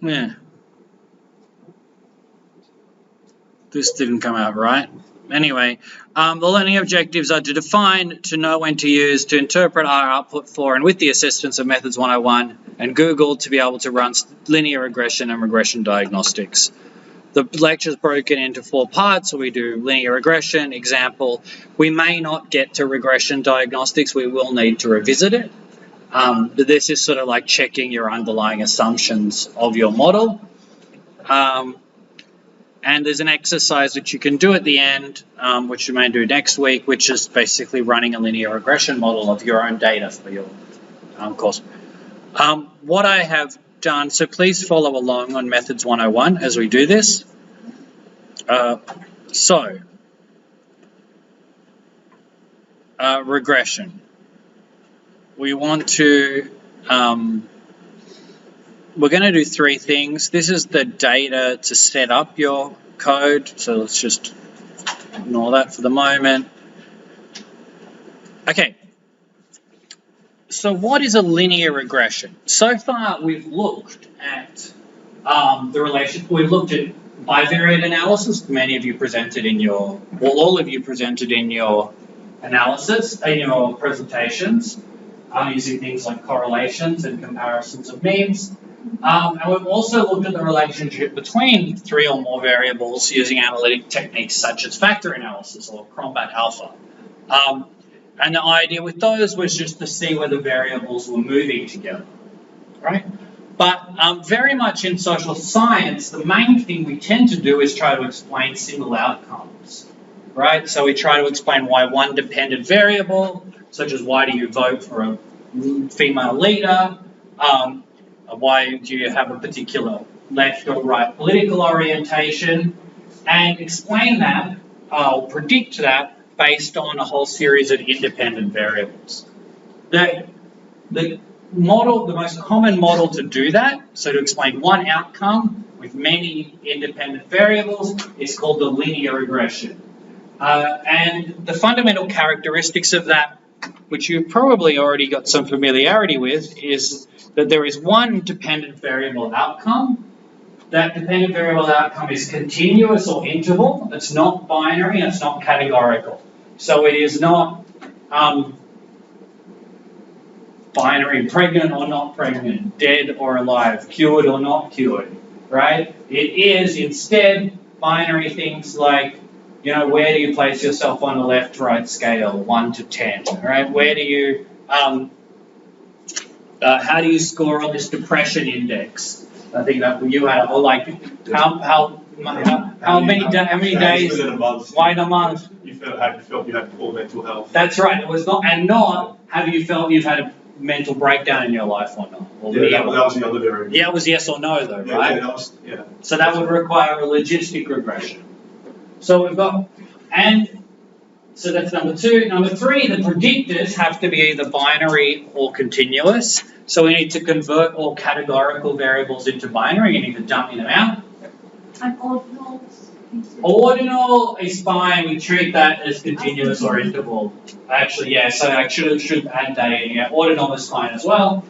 Yeah. This didn't come out right. Anyway, the learning objectives are to define, to know when to use, to interpret our output for, and with the assistance of Methods 101 and Google to be able to run linear regression and regression diagnostics. The lecture is broken into 4 parts, so we do linear regression, example. We may not get to regression diagnostics, we will need to revisit it. But this is sort of like checking your underlying assumptions of your model. And there's an exercise that you can do at the end, which you may do next week, which is basically running a linear regression model of your own data for your course. What I have done, so please follow along on Methods 101 as we do this. Regression. We want to... we're going to do 3 things. This is the data to set up your code, so let's just ignore that for the moment. Okay, so what is a linear regression? So far we've looked at the relation, we've looked at bivariate analysis. Many of you presented in your, well, all of you presented in your analysis, in your presentations, using things like correlations and comparisons of means. And we've also looked at the relationship between 3 or more variables using analytic techniques such as factor analysis or Cronbach alpha. And the idea with those was just to see whether variables were moving together, right? But very much in social science, the main thing we tend to do is try to explain single outcomes, right? So we try to explain why one dependent variable, such as why do you vote for a female leader, why do you have a particular left or right political orientation, and explain that, or predict that, based on a whole series of independent variables. The most common model to do that, so to explain one outcome with many independent variables, is called the linear regression. And the fundamental characteristics of that, which you've probably already got some familiarity with, is that there is one dependent variable outcome. That dependent variable outcome is continuous or interval. It's not binary, and it's not categorical. So it is not binary, pregnant or not pregnant, dead or alive, cured or not cured, right? It is instead binary things like, you know, where do you place yourself on the left-right scale, 1 to 10, right? Where do you, how do you score on this depression index? I think that you had, or like, how many days, why a month? Have you felt you had poor mental health? That's right. It was not, and not have you felt you've had a mental breakdown in your life or not. Or yeah, that was the other variable. Yeah, it was yes or no though, right? Yeah, that was, yeah. So that would require a logistic regression. So we've got, and so that's number 2. Number 3, the predictors have to be either binary or continuous. So we need to convert all categorical variables into binary. You need to dummy them out. And ordinals? Ordinal is fine. We treat that as continuous or interval. Actually, yeah. So I should add that in. Yeah, ordinal is fine as well.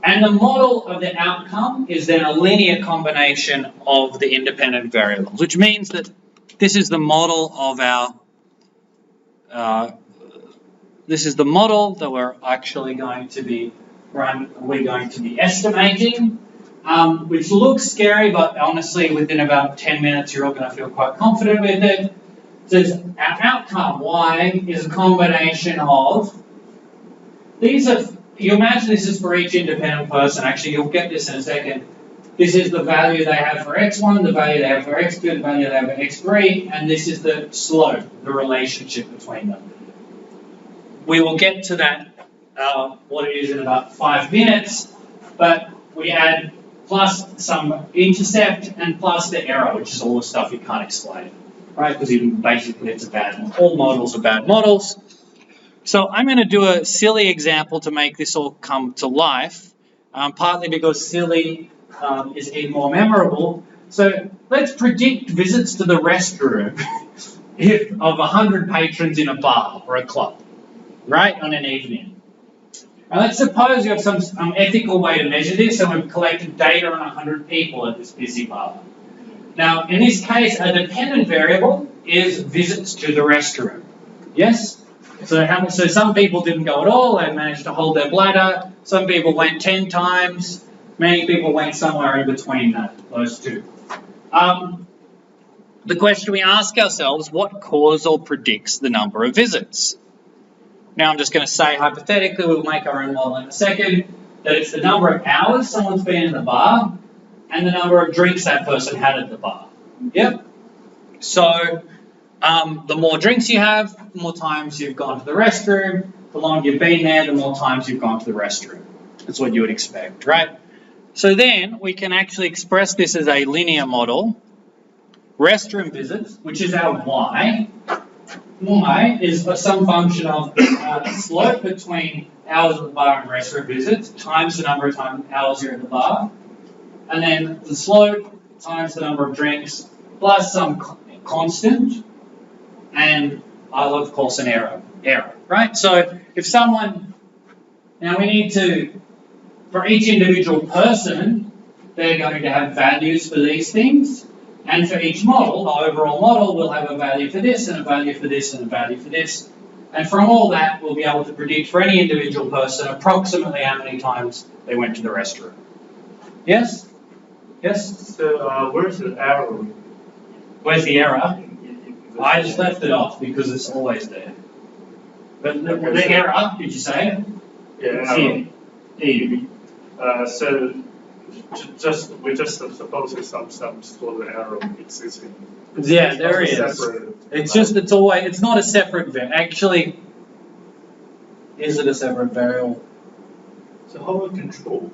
And the model of the outcome is then a linear combination of the independent variables, which means that this is the model of our. This is the model that we're actually going to be estimating. Which looks scary, but honestly, within about 10 minutes, you're all going to feel quite confident with it. So our outcome, Y, is a combination of, these are, you imagine this is for each independent person. Actually, you'll get this in a second. This is the value they have for x1, the value they have for x2, the value they have for x3, and this is the slope, the relationship between them. We will get to that, what it is, in about 5 minutes, but we add plus some intercept and plus the error, which is all the stuff you can't explain, right? Because basically it's a bad model. All models are bad models. So I'm going to do a silly example to make this all come to life, partly because silly is even more memorable. So let's predict visits to the restroom of 100 patrons in a bar or a club, right, on an evening. And let's suppose you have some ethical way to measure this, and we've collected data on 100 people at this busy bar. Now, in this case, a dependent variable is visits to the restroom. Yes? So some people didn't go at all, they managed to hold their bladder. Some people went 10 times. Many people went somewhere in between those two. The question we ask ourselves, what causal predicts the number of visits? Now I'm just going to say, hypothetically, we'll make our own model in a second, that it's the number of hours someone's been in the bar and the number of drinks that person had at the bar. Yep. So the more drinks you have, the more times you've gone to the restroom. The longer you've been there, the more times you've gone to the restroom. That's what you would expect, right? So then we can actually express this as a linear model. Restroom visits, which is our y. Y is some function of a slope between hours at the bar and restroom visits times the number of hours you're at the bar. And then the slope times the number of drinks plus some constant. And I'll of course an error, right? So if someone, now we need to, for each individual person, they're going to have values for these things. And for each model, the overall model will have a value for this, and a value for this, and a value for this. And from all that, we'll be able to predict for any individual person approximately how many times they went to the restroom. Yes? Yes? So where's the arrow? Where's the error? I just left it off because it's always there. But the error, did you say? Yeah, Here. E. So we're just supposing some sort of arrow existing. Yeah, there is. It's not a separate variable. Actually, is it a separate variable? So how about control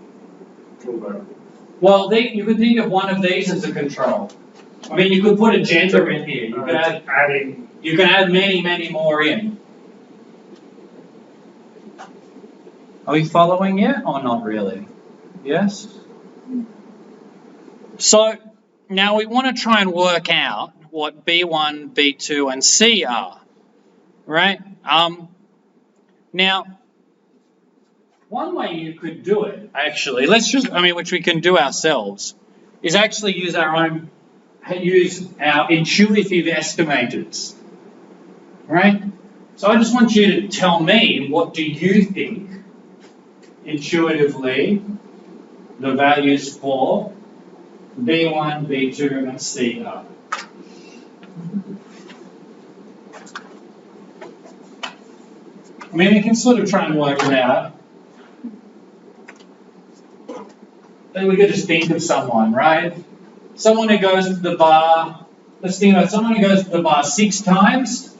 variable? Well, you could think of one of these as a control. I mean, you could put a gender in here. You can add many, many more in. Are we following yet or not really? Yes? So now we want to try and work out what B1, B2, and C are, right? Now, one way you could do it, actually, which we can do ourselves, is actually use our intuitive estimators, right? So I just want you to tell me, what do you think intuitively the values for B1, B2, and C are? I mean, we can sort of try and work it out. Then we could just think of someone, right? Someone who goes to the bar, let's think about someone who goes to the bar 6 times,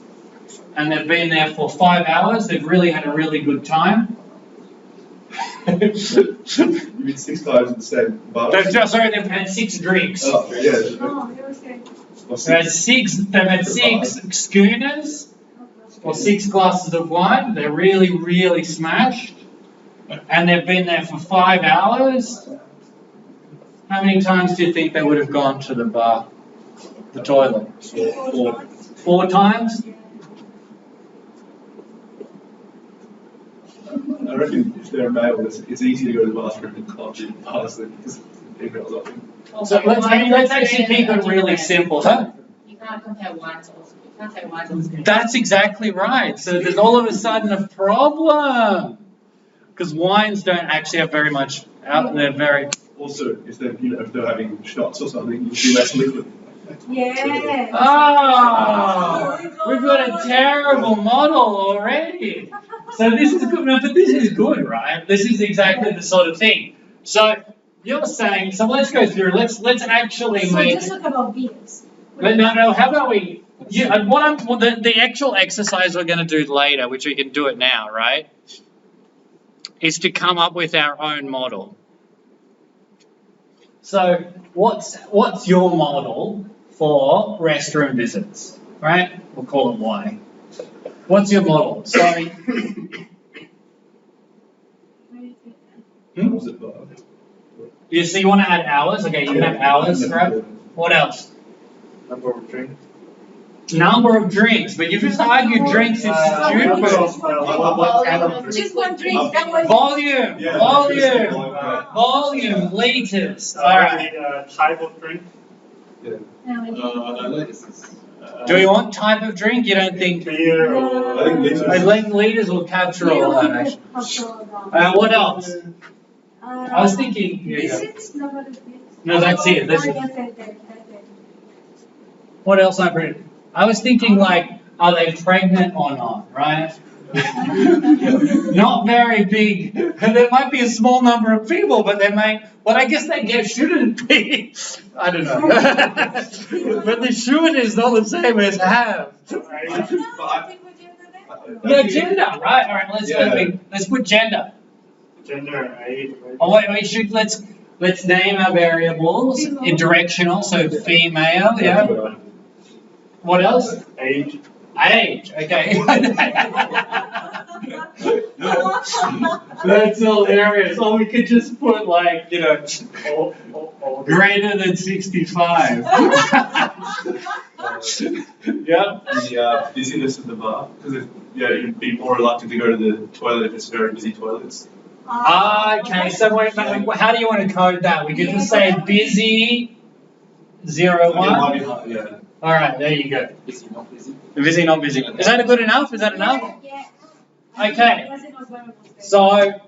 and they've been there for 5 hours, they've really had a really good time. You mean 6 times in the same bar? They've had 6 drinks. Oh, yeah. Oh, it was good. They've had six schooners or 6 glasses of wine. They're really, really smashed. And they've been there for 5 hours. How many times do you think they would have gone to the bar, the toilet? 4 times? I reckon if they're male, it's easy to go to the bathroom and clutch in bars than females often. So let's actually keep it really simple, huh? You can't compare wine to also. You can't say wine to. That's exactly right. So there's all of a sudden a problem. Because wines don't actually have very much out there, very... Also, if they're having shots or something, you see less liquid. Yeah. Oh, we've got a terrible model already. So this is good, no, but this is good, right? This is exactly the sort of thing. So you're saying, so let's go through. Let's actually So make. just look about beers. No. How about we? Yeah, the actual exercise we're going to do later, which we can do it now, right? Is to come up with our own model. So what's your model for restroom visits, right? We'll call it Y. What's your model? Sorry. You see, you want to add hours? Okay, you can have hours, right? What else? Number of drinks. Number of drinks, but you just argued drinks is stupid. What kind of drink? Just one drink, that was. Volume, Yeah, volume, just volume, liters. All right. Type of drink? Do we want type of drink? You don't think? Beer or? I think liters. I think liters will capture all that. Actually. What else? I was thinking. Here you go. No, that's it. That's it. What else I printed? I was thinking like, are they pregnant or not? Right? Not very big. There might be a small number of people, but they may. Well, I guess they shouldn't be. I don't know. But the should is not the same as have. Yeah, gender, right? All right, let's put gender. Gender, age. Oh wait, we should let's name our variables in directional. So female, yeah. What else? Age. Age, okay. That's hilarious. Or we could just put like, greater than 65. Yep. The busyness of the bar, because you'd be more reluctant to go to the toilet if it's very busy toilets. Okay, so wait, how do you want to code that? We could just say busy 0, 1. It might be hard, yeah. All right, there you go. Busy, not busy. Busy, not busy. Is that good enough? Is that enough? Yeah. Okay. So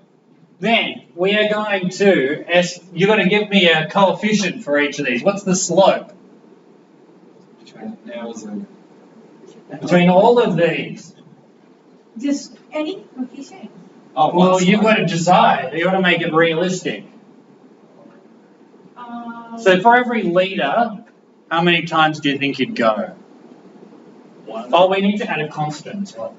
then we are going to, you're going to give me a coefficient for each of these. What's the slope? Between all of these. Just any coefficient. Oh, Well, you've got to decide. You've got to make it realistic. So for every litre, how many times do you think you'd go? 1. Oh, we need to add a constant as well.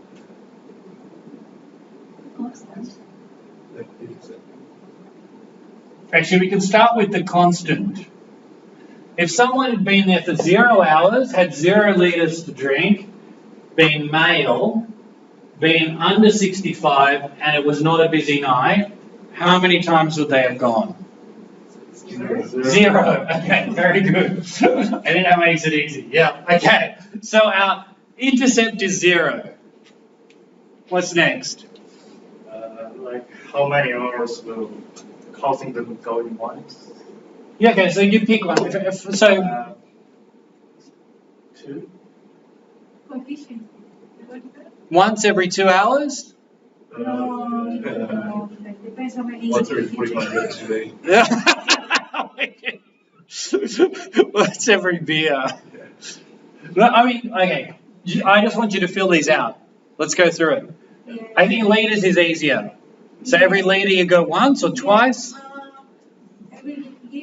Actually, we can start with the constant. If someone had been there for 0 hours, had 0 litres to drink, been male, been under 65, and it was not a busy night, how many times would they have gone? 0. Okay, very good. I think that makes it easy. Yeah. Okay. So our intercept is 0. What's next? Like how many hours will causing them going once? Yeah. Okay. So you pick one. So 2. Coefficient. once every 2 hours. No, depends on my Once every 45 minutes to be. Yeah. What's every beer? No, I mean, okay. I just want you to fill these out. Let's go through it. I think litres is easier. So every litre you go once or twice?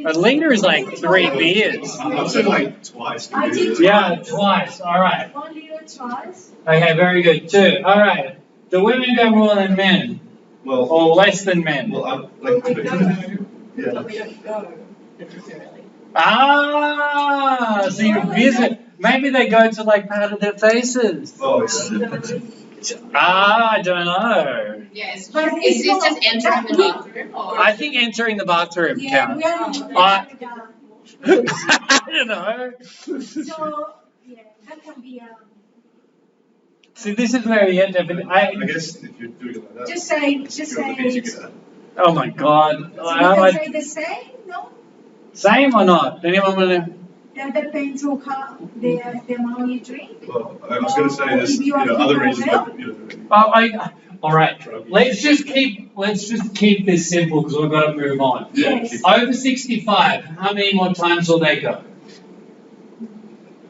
A litre is like 3 beers. I've said like twice. I did Yeah, twice. All right. 1 liter twice. Okay, very good. 2. All right. Do women go more than men Well, or less than men? well, like, We don't know. yeah. But we don't go necessarily. Ah, so you visit. Maybe they go to like powder their faces. Oh, yeah. I don't know. Yeah, is But this it's just not- entering the bathroom or? I think entering the bathroom Yeah, we counts. are I don't know. So, yeah, that can be, See, this is where you end up. I guess if you're doing it like that, just say, you're the best you get at. Oh my God. So you can say the same, no? Same or not? Anyone want to? That depends on how, the amount you drink. Well, I was going to say this, If you are other feeling reasons, well. like, All right. Let's just keep this simple because we've got to move on. Yes. Over 65. How many more times will they go?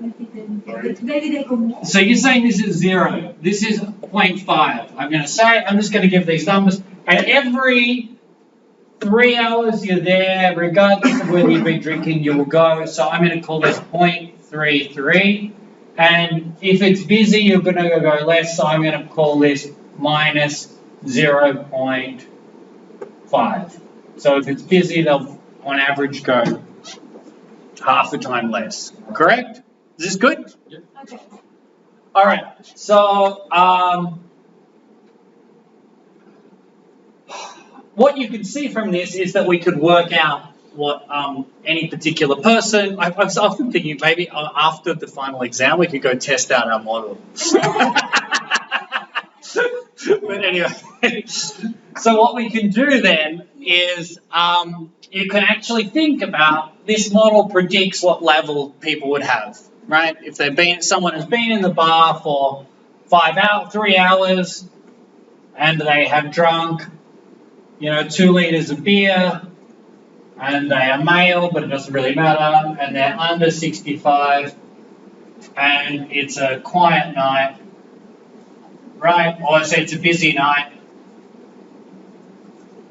Maybe they go more. So you're saying this is 0. This is 0.5. I'm just going to give these numbers. And every 3 hours you're there, regardless of whether you've been drinking, you will go. So I'm going to call this 0.33. And if it's busy, you're going to go less. So I'm going to call this minus 0.5. So if it's busy, they'll on average go half the time less. Correct? Is this good? Okay. All right. So what you can see from this is that we could work out what any particular person. I was often thinking maybe after the final exam we could go test out our model. But anyway, so what we can do then is you can actually think about this model predicts what level people would have, right? If someone has been in the bar for 3 hours, and they have drunk, 2 liters of beer, and they are male, but it doesn't really matter, and they're under 65, and it's a quiet night, right? Or say it's a busy night.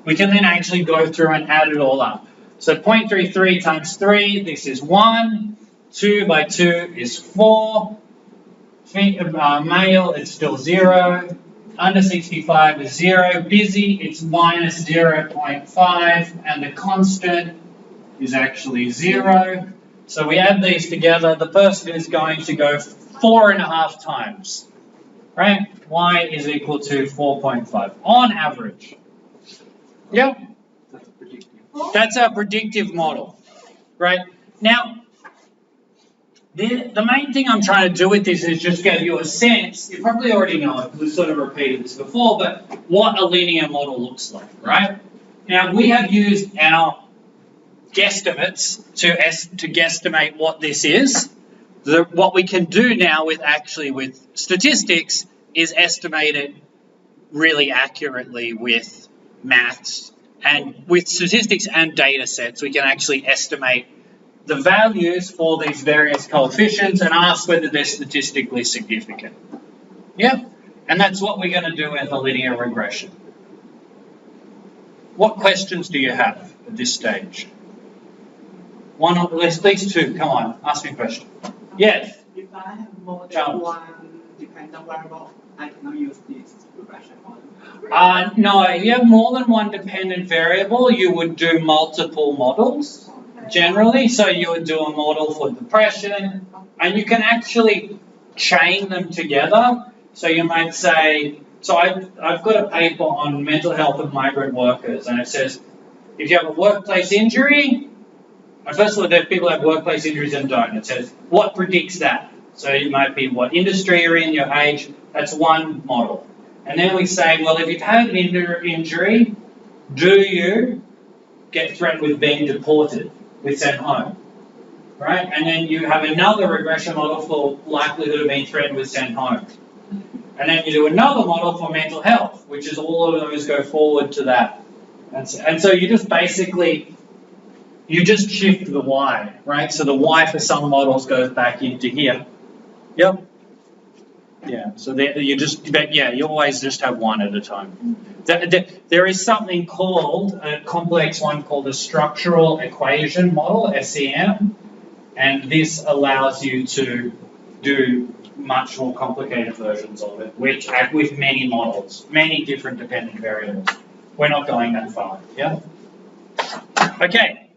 We can then actually go through and add it all up. So 0.33 times 3, this is 1. 2 by 2 is 4. Male, it's still 0. Under 65 is 0. Busy, it's minus 0.5. And the constant is actually 0. So we add these together. The person is going to go 4.5 times. Right? Y is equal to 4.5 on average. Yep. That's our predictive model. Right? Now, the main thing I'm trying to do with this is just give you a sense, you probably already know it, we've sort of repeated this before, but what a linear model looks like, right? Now, we have used our guesstimates to guesstimate what this is. What we can do now with statistics is estimate it really accurately with maths, and with statistics and data sets, we can actually estimate the values for these various coefficients and ask whether they're statistically significant. Yep, and that's what we're going to do with a linear regression. What questions do you have at this stage? One or at least two. Come on, ask me a question. Yes? If I have more than one dependent variable, I cannot use this regression model. No, if you have more than one dependent variable, you would do multiple models. Generally, so you would do a model for depression, and you can actually chain them together. So you might say, so I've got a paper on mental health of migrant workers, and it says, if you have a workplace injury, first of all, people have workplace injuries and don't. It says, what predicts that? So it might be what industry you're in, your age, that's one model. And then we say, well, if you've had an injury, do you get threatened with being deported? With sent home, right? And then you have another regression model for likelihood of being threatened with sent home. And then you do another model for mental health, which is all of those go forward to that. And so you just basically, you just shift the Y, right? So the Y for some models goes back into here. Yep. Yeah, so you always just have one at a time. There is something called, a complex one called a structural equation model, SEM, and this allows you to do much more complicated versions of it, which act with many models, many different dependent variables. We're not going that far, yeah? Okay,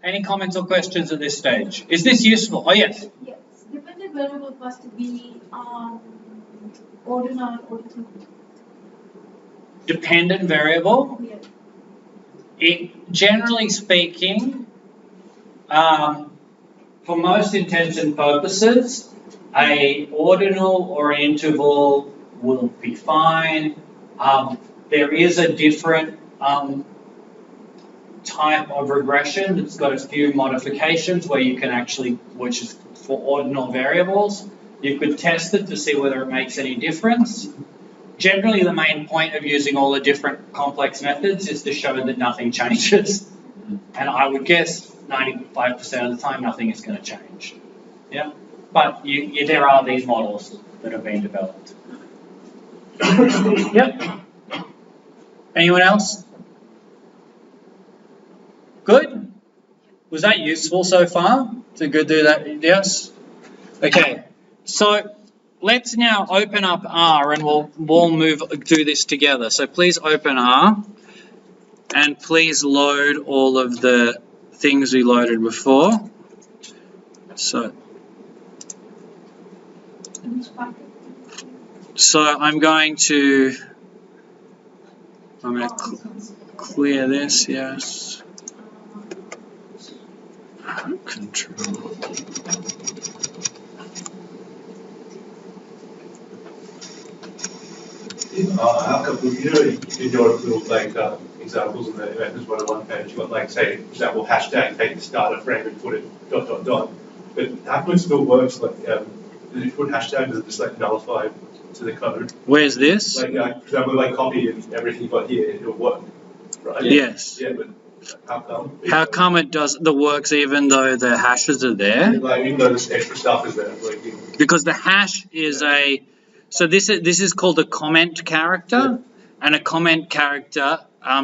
any comments or questions at this stage? Is this useful? Oh, yes? Yes, dependent variable has to be ordinal or two. Dependent variable? Yes. Generally speaking, for most intents and purposes, a ordinal or interval will be fine. There is a different type of regression that's got a few modifications where you can actually, which is for ordinal variables, you could test it to see whether it makes any difference. Generally, the main point of using all the different complex methods is to show that nothing changes. And I would guess 95% of the time, nothing is going to change. Yeah, but there are these models that have been developed. Yep. Anyone else? Good? Was that useful so far? To go do that? Yes? Okay. So let's now open up R and we'll move through this together. So please open R and please load all of the things we loaded before. So I'm going to clear this, yes. Control. How come, you know, in your little like examples in the Events 101 page, you've got like, say, for example, hashtag, take the starter frame and put it ... But how come it still works? Like, if you put hashtag, does it just like nullify to the code? Where's this? Like, for example, like copy and everything you got here, it'll work, right? Yes. Yeah, but how come? How come it does the works even though the hashes are there? Like, even though this extra stuff is there, like, Because the hash is so this is called a comment character, and a comment character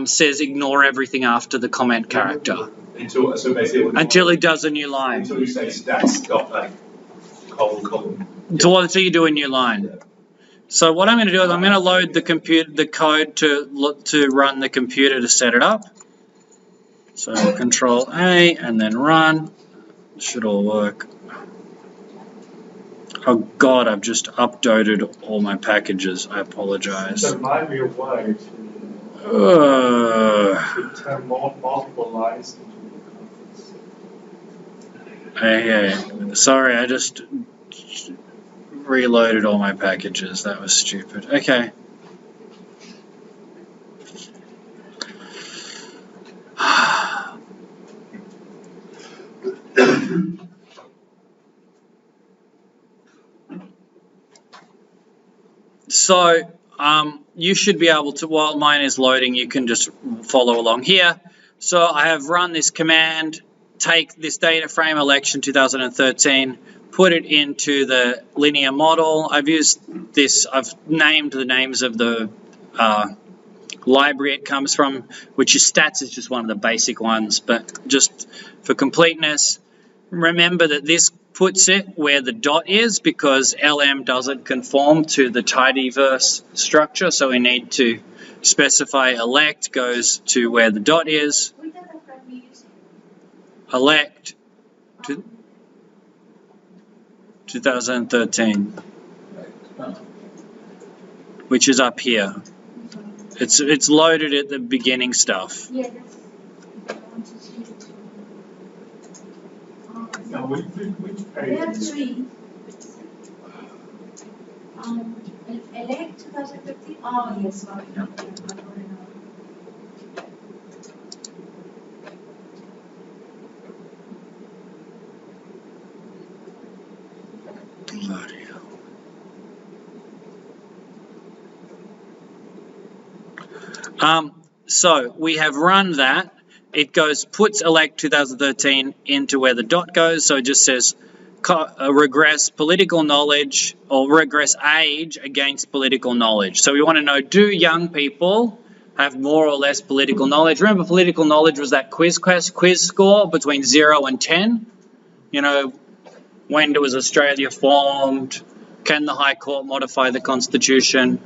says ignore everything after the comment character until it does a new line. Until you say stats dot like colon. So you do a new line. So what I'm going to do is I'm going to load the code to run the computer to set it up. So Control A and then run. Should all work. Oh God, I've just updated all my packages. I apologize. So my real way to turn multiple lines into conference. Okay. Sorry, I just reloaded all my packages. That was stupid. Okay. So you should be able to, while mine is loading, you can just follow along here. So I have run this command, take this data frame election 2013, put it into the linear model. I've used this, I've named the names of the library it comes from, which is stats is just one of the basic ones, but just for completeness, remember that this puts it where the dot is because LM doesn't conform to the tidyverse structure, so we need to specify elect goes to where the dot is. Elect 2013, which is up here. It's loaded at the beginning stuff. Yeah, Now, which there are page is three. Elect 2015. Oh, yes, sorry. No, I got it now. Bloody hell. So we have run that. It goes, puts elect 2013 into where the dot goes. So it just says regress political knowledge or regress age against political knowledge. So we want to know, do young people have more or less political knowledge? Remember, political knowledge was that quiz score between 0 and 10. You know, when was Australia formed? Can the High Court modify the Constitution?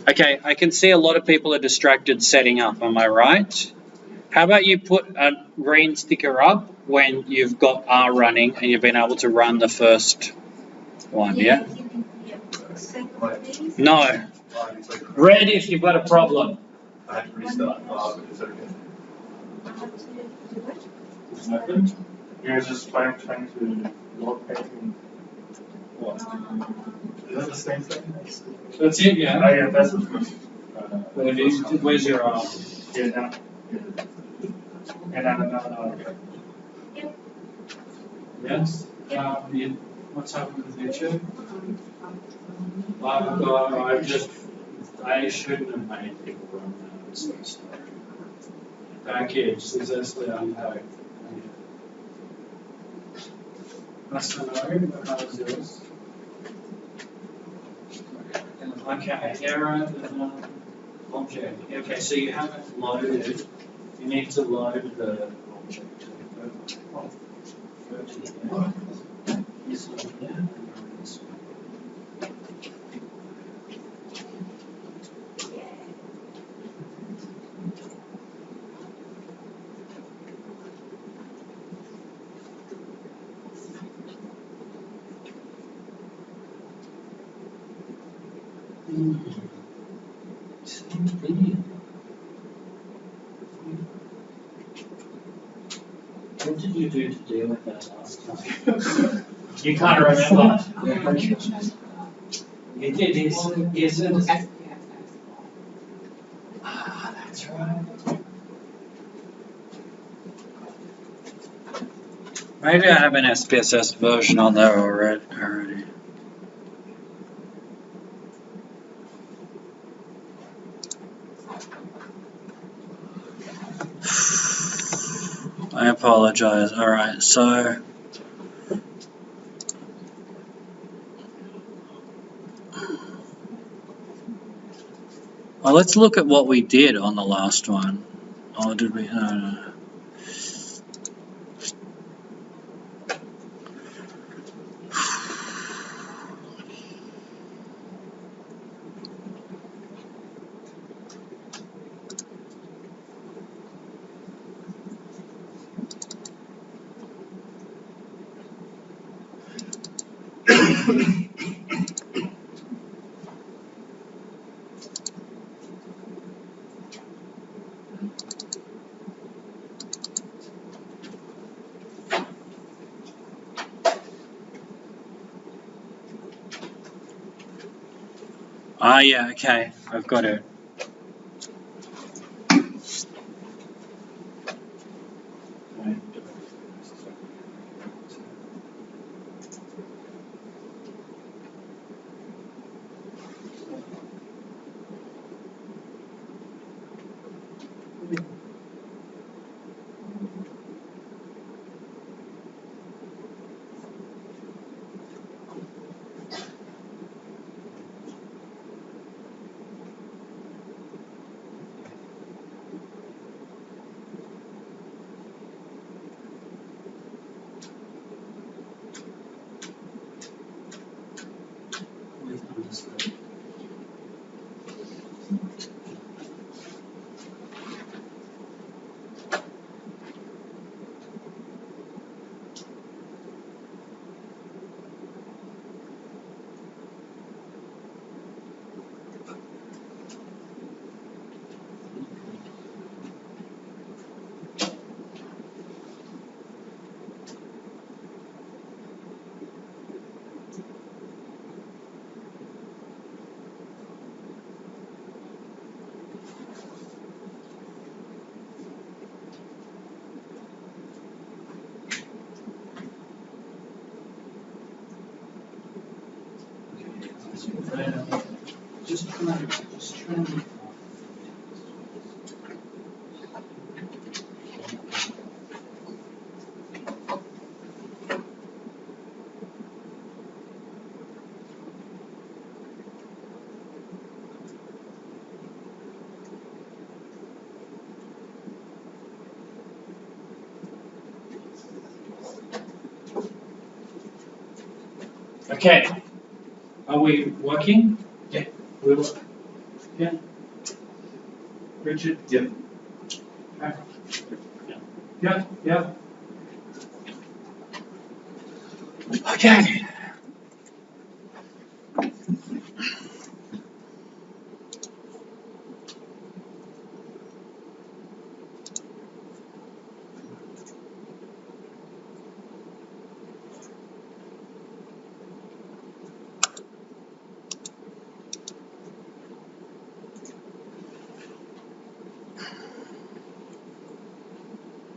Okay, I can see a lot of people are distracted setting up, am I right? How about you put a green sticker up when you've got R running and you've been able to run the first one, yeah? No. Red if you've got a problem. I had to restart, but it's okay. nothing? You're just trying to locate in. What? Is that the same thing? That's it, yeah? Oh, yeah, that's the first. Where's your R? Yeah, now. Yeah, now. Yes? What's happened with YouTube? I shouldn't have made people run that. I'm so sorry. Package successfully unpacked. That's the node, but how is yours? Okay, error, object. Okay, so you haven't loaded, you need to load the object. This one here, and this one. What did you do to deal with that last time? You can't remember? It isn't. Ah, that's right. Maybe I have an SPSS version on there already. I apologize. Alright, so well, let's look at what we did on the last one. Oh, did we? No. Ah, yeah, okay, I've got it. Just trying to. Okay, are we working? Yeah. Yeah. Richard? Yeah. Yeah. Okay.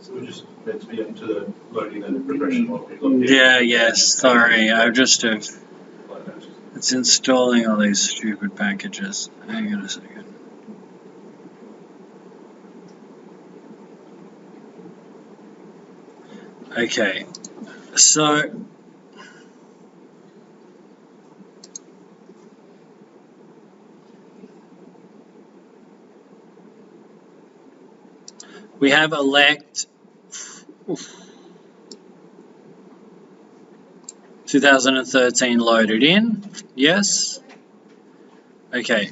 So we're just meant to be into the loading and regression model. Yes, sorry, I just have. It's installing all these stupid packages. Hang on a second. Okay, so we have elect 2013 loaded in. Yes. Okay,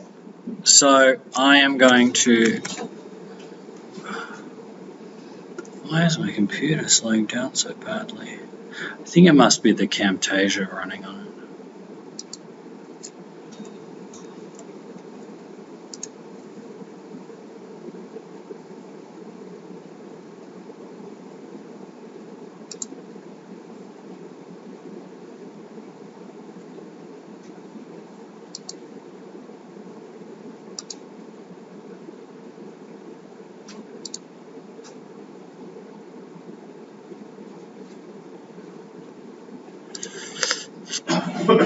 so I am going to. Why is my computer slowing down so badly? I think it must be the Camtasia running on it.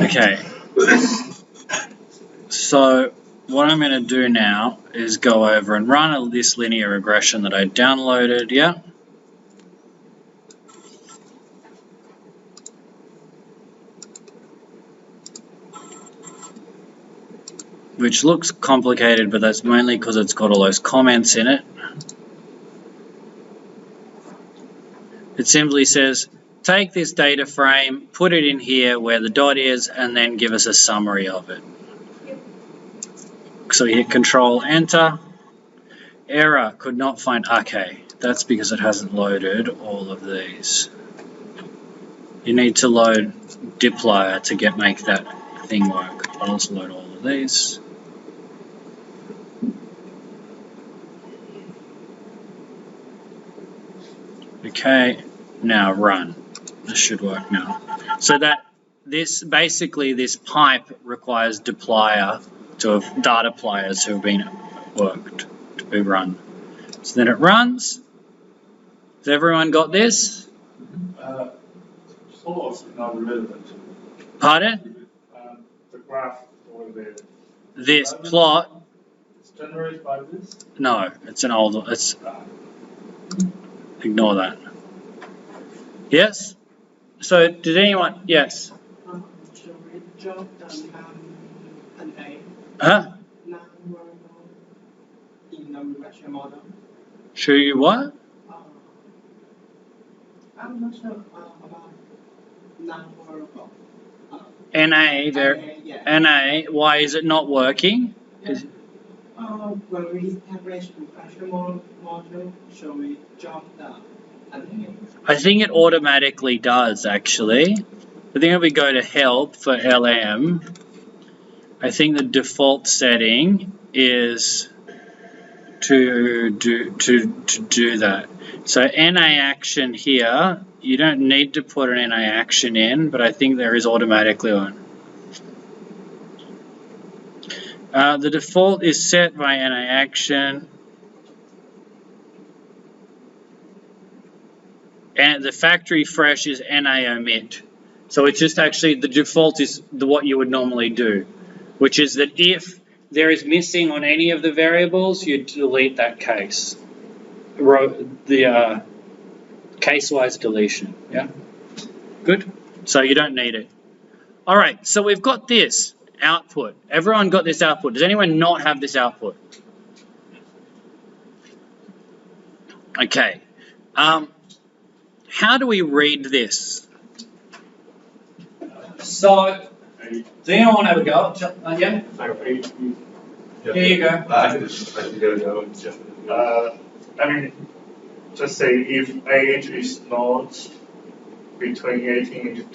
Okay. So what I'm going to do now is go over and run this linear regression that I downloaded, yeah? Which looks complicated, but that's mainly because it's got all those comments in it. It simply says, take this data frame, put it in here where the dot is, and then give us a summary of it. So we hit Control Enter. Error, could not find. Okay, that's because it hasn't loaded all of these. You need to load dplyr to make that thing work. I'll also load all of these. Okay, now run. This should work now. So that this pipe requires dplyr to have data players who have been worked to be run. So then it runs. Has everyone got this? Sort of not relevant. Pardon? The graph or the This plot? it's generated by this. No, it's an old. It's ignore that. Yes. So did anyone? Yes. Shall we drop the an A Huh? non-variable in the regression model? Show you what? I'm not sure about non-variable. NA there. Yeah. NA. Why is it not working? Is, When we average regression model, shall we drop the an I think it automatically does actually. I think if we go to help for LM, I think the default setting is to do that. So NA action here, you don't need to put an NA action in, but I think there is automatically one. The default is set by NA action. And the factory fresh is NA omit. So it's just actually the default is what you would normally do, which is that if there is missing on any of the variables, you delete that case. The case-wise deletion, yeah? Good? So you don't need it. All right, so we've got this output. Everyone got this output. Does anyone not have this output? Okay. How do we read this? So, do anyone want to have a go? Yeah? Here you go. I can go now and jump in. I mean, just say if age is not between 18 and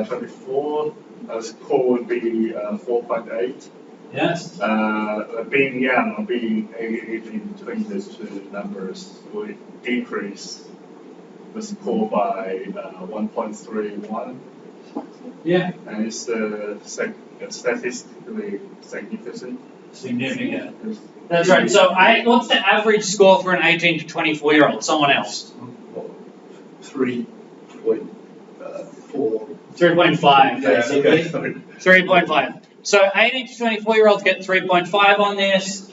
24, the score would be 4.8. Yes. Being young or being aging between these two numbers would decrease the score by 1.31. Yeah. And it's statistically significant. Significant. That's right. So, what's the average score for an 18 to 24-year-old? Someone else. 3.4. 3.5, basically. Yeah, okay. 3.5. So 18 to 24-year-olds get 3.5 on this.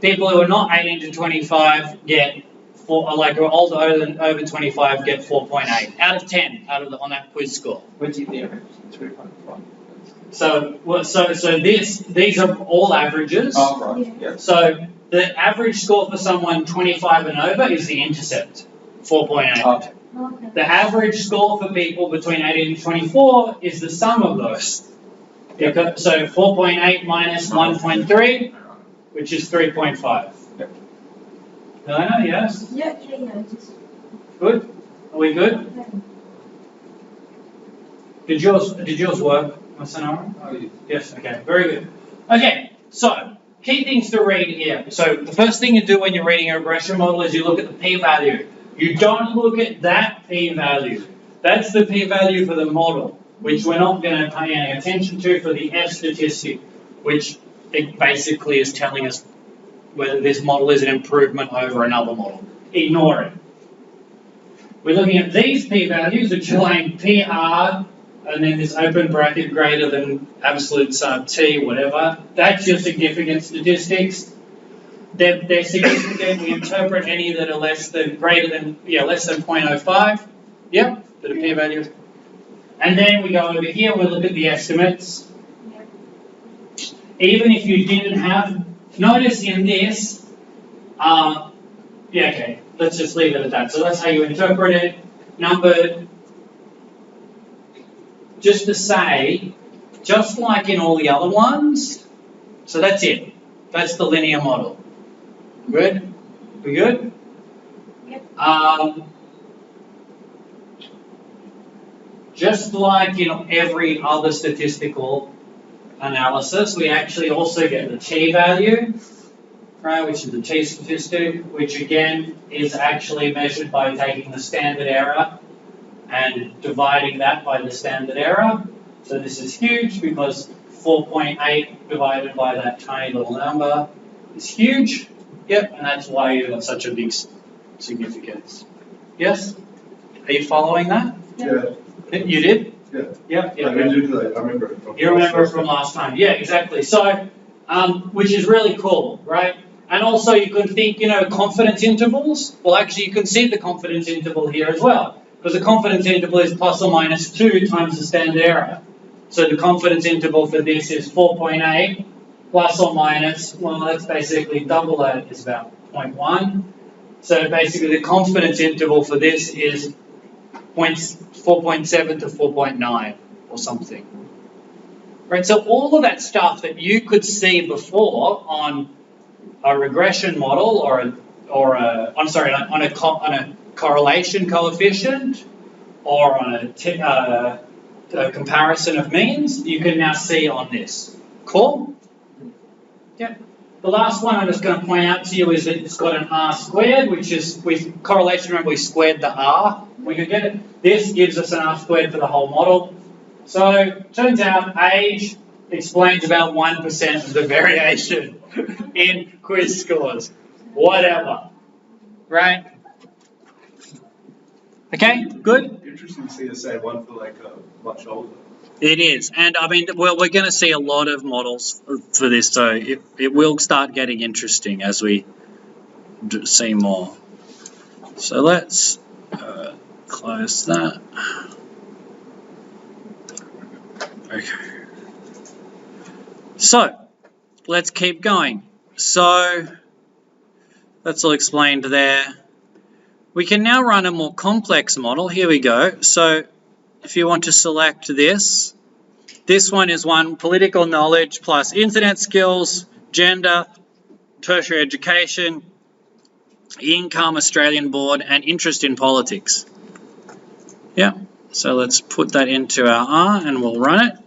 People who are not 18 to 25 get older over 25 get 4.8 out of 10 on that quiz score. Which is the average? 3.1. So these are all averages. Oh, right. Yes. So the average score for someone 25 and over is the intercept, 4.8. Okay. Okay. The average score for people between 18 and 24 is the sum of those. So 4.8 minus 1.3, which is 3.5. Yep. Helena, yes? Yeah, just Good? Are we good? Did yours work, Masanaro? Oh, yes, okay, very good. Okay, so key things to read here. So the first thing you do when you're reading a regression model is you look at the p-value. You don't look at that p-value. That's the p-value for the model, which we're not going to pay any attention to for the F statistic, which it basically is telling us whether this model is an improvement over another model. Ignore it. We're looking at these p-values, which are like PR and then this open bracket greater than absolute sub t, whatever. That's your significant statistics. They're significant. We interpret any that are less than 0.05. Yep, that are p-values. And then we go over here, we look at the estimates. Even if you didn't have, notice in this, okay, let's just leave it at that. So that's how you interpret it. Number, just to say, just like in all the other ones, so that's it. That's the linear model. Good? We good? Yep. Just like in every other statistical analysis, we actually also get the t-value, right, which is the t-statistic, which again is actually measured by taking the standard error and dividing that by the standard error. So this is huge because 4.8 divided by that tiny little number is huge. Yep, and that's why you got such a big significance. Yes? Are you following that? Yeah. You did? Yeah. Yep. I remember it from You remember it from last time. Yeah, exactly. So, which is really cool, right? And also you can think, confidence intervals. Well, actually you can see the confidence interval here as well. Because the confidence interval is plus or minus 2 times the standard error. So the confidence interval for this is 4.8 plus or minus, well, that's basically double that, is about 0.1. So basically the confidence interval for this is 4.7 to 4.9 or something. Right, so all of that stuff that you could see before on a regression model on a correlation coefficient or on a comparison of means, you can now see on this. Cool? Yeah. The last one I'm just going to point out to you is that it's got an r squared, which is with correlation. Remember, we squared the r. We could get it. This gives us an r squared for the whole model. So turns out age explains about 1% of the variation in quiz scores. Whatever. Right? Okay, good? Interesting to see the same one for much older. It is. And I mean, well, we're going to see a lot of models for this, so it will start getting interesting as we see more. So let's close that. Okay. So, let's keep going. So, that's all explained there. We can now run a more complex model. Here we go. So, if you want to select this one is political knowledge plus internet skills, gender, tertiary education, income, Australian board, and interest in politics. Yeah, so let's put that into our R and we'll run it.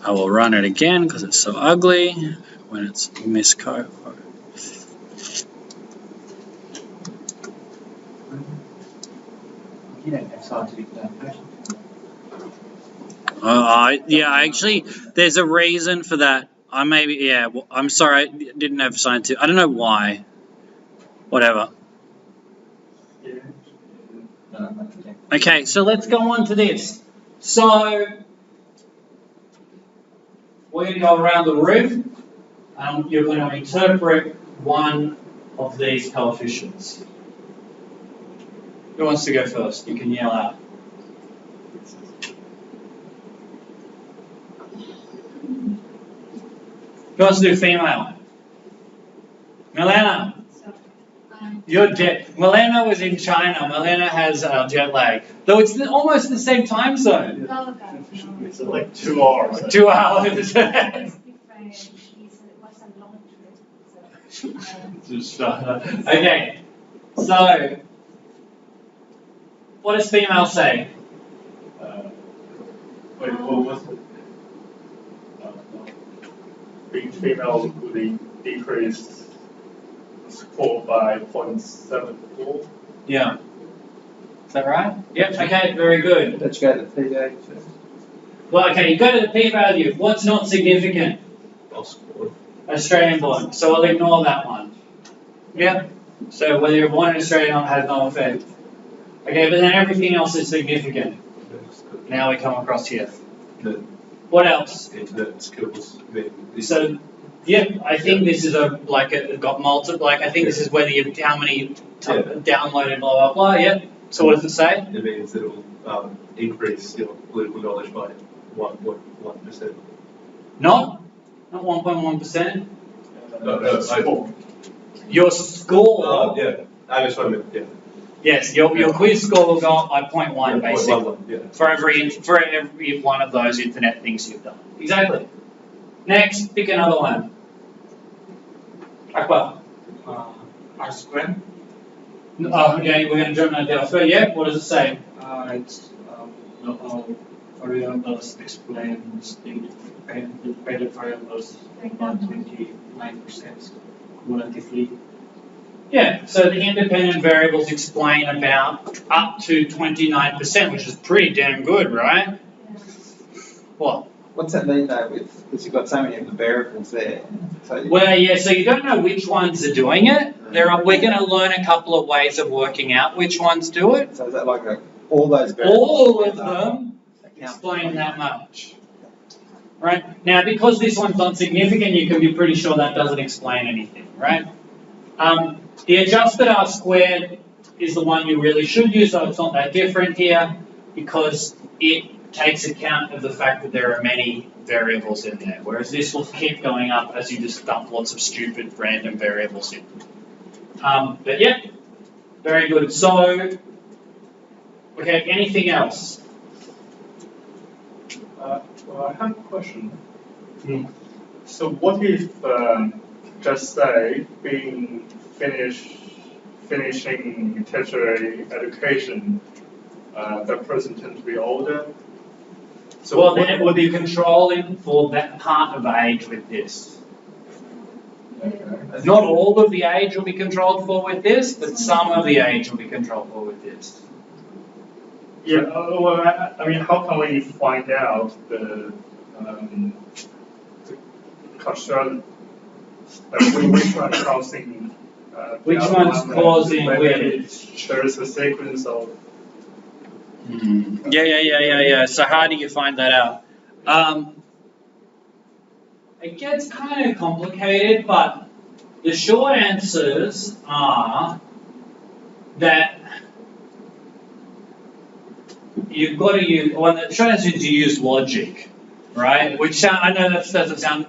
I will run it again because it's so ugly when it's miscode. You don't have scientific question. Actually, there's a reason for that. I'm sorry, I didn't have scientific. I don't know why. Whatever. Okay, so let's go on to this. So, we're going to go around the room. You're going to interpret one of these coefficients. Who wants to go first? You can yell out. Who wants to do female? Milena. Milena was in China. Milena has jet lag. Though it's almost the same time zone. It's like 2 hours. 2 hours. It's different. It was a long trip. So, Okay. So, what does female say? Wait, what was it? Being female would decrease score by 0.74. Yeah. that right? Yep, okay, very good. Let's go to the p-value first. Well, okay, you go to the p-value. What's not significant? Australian born. So we'll ignore that one. Yep. So whether you're born in Australia or not has no effect. Okay, but then everything else is significant. Now we come across here. What else? Internet skills. So, yeah, I think this is got multiple. Like I think this is whether you've how many downloaded, blah blah blah. Yeah. So what does it say? It means that it will increase your political knowledge by 1%. Not 1.1%. Score. Your score. Yeah. I just want to. Yeah. Yes, your quiz score will go up by 0.1 basically 0.11, for every one of those internet things you've done. Exactly. Next, pick another one. Akbar. R squared. Oh, okay, we're going to jump that down. So, yeah, what does it say? It's variables explains the dependent variables about 29% cumulatively. Yeah, so the independent variables explain about up to 29%, which is pretty damn good, right? What? What's that mean though? Because you've got so many of the variables there. So Well, yeah, so you don't know which ones are doing it. We're going to learn a couple of ways of working out which ones do it. So is that like all those variables? All of them explain that much. Right? Now, because this one's not significant, you can be pretty sure that doesn't explain anything, right? The adjusted R squared is the one you really should use, so it's not that different here, because it takes account of the fact that there are many variables in there, whereas this will keep going up as you just dump lots of stupid random variables in. But yeah, very good. So, okay, anything else? Well, I have a question. So what if, just say, finishing tertiary education, that person tends to be older? So Well, then it will be controlling for that part of age with this. Not all of the age will be controlled for with this, but some of the age will be controlled for with this. Yeah, well, I mean, how can we find out the causal, which one causing, Which the one's outcome, causing whether which? there is a sequence of, Yeah. So how do you find that out? It gets kind of complicated, but the short answers are that you've got to use, well, the short answer is you use logic, right? Which I know that doesn't sound,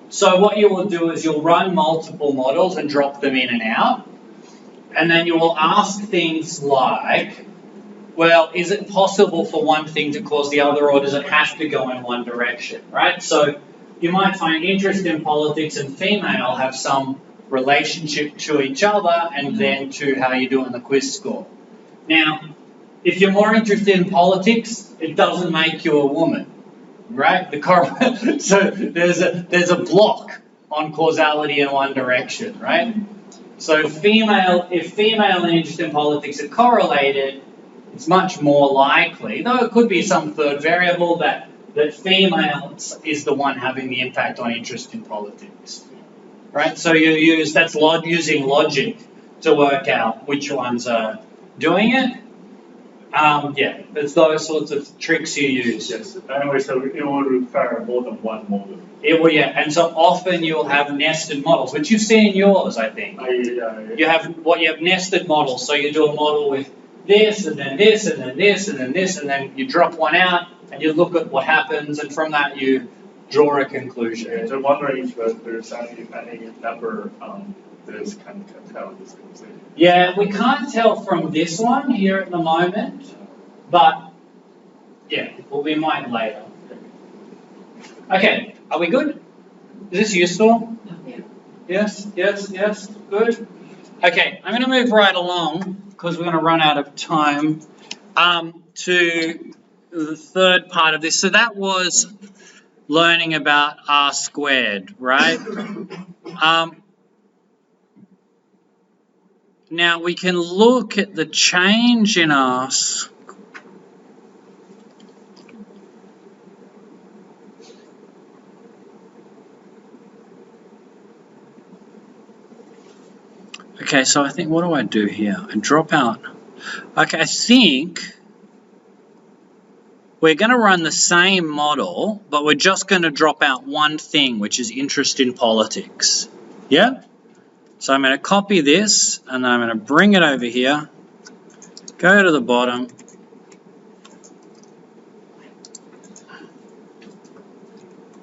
so what you will do is you'll run multiple models and drop them in and out, and then you will ask things like, well, is it possible for one thing to cause the other, or does it have to go in one direction, right? So you might find interest in politics and female have some relationship to each other and then to how you do in the quiz score. Now, if you're more interested in politics, it doesn't make you a woman, right? So there's a block on causality in one direction, right? So if female and interest in politics are correlated, it's much more likely, though it could be some third variable, that female is the one having the impact on interest in politics, right? So using logic to work out which ones are doing it. Yeah, it's those sorts of tricks you use. yes, anyway, so it will require more than one model. It will, yeah, and so often you'll have nested models, which you've seen in yours, I think. You have nested models, so you do a model with this, and then this, and then this, and then this, and then you drop one out, and you look at what happens, and from that you draw a conclusion. Yeah, so wondering if there's any number this can tell this thing. Yeah, we can't tell from this one here at the moment, but yeah, we might later. Okay, are we good? Is this useful? Yeah. Yes, good. Okay, I'm going to move right along because we're going to run out of time to the third part of this. So that was learning about R squared, right? Now we can look at the change in us. Okay, so I think, what do I do here? I drop out. Okay, I think we're going to run the same model, but we're just going to drop out one thing, which is interest in politics. Yeah? So I'm going to copy this, and then I'm going to bring it over here, go to the bottom,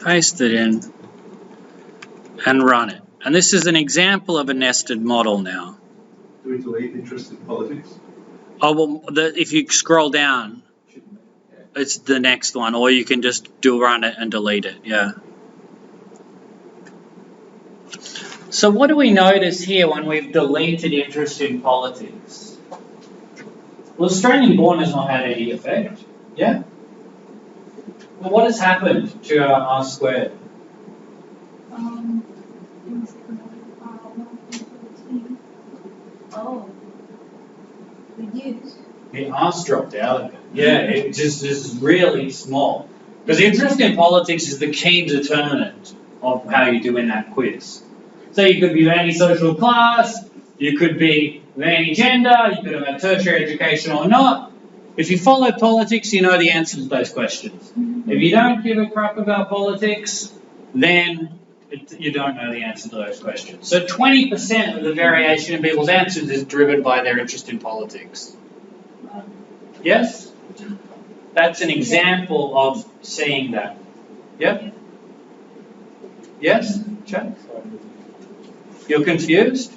paste it in, and run it. And this is an example of a nested model now. Do we delete interest in politics? Oh, well, if you scroll down, it's the next one, or you can just run it and delete it, yeah. So what do we notice here when we've deleted interest in politics? Well, Australian born has not had any effect, yeah? Well, what has happened to our R squared? Oh, reduced. The R's dropped out of it. Yeah, it just is really small. Because interest in politics is the key determinant of how you do in that quiz. So you could be of any social class, you could be of any gender, you could have had tertiary education or not. If you follow politics, you know the answer to those questions. If you don't give a crap about politics, then you don't know the answer to those questions. So 20% of the variation in people's answers is driven by their interest in politics. Yes? That's an example of seeing that. Yep? Yes? Chad? You're confused?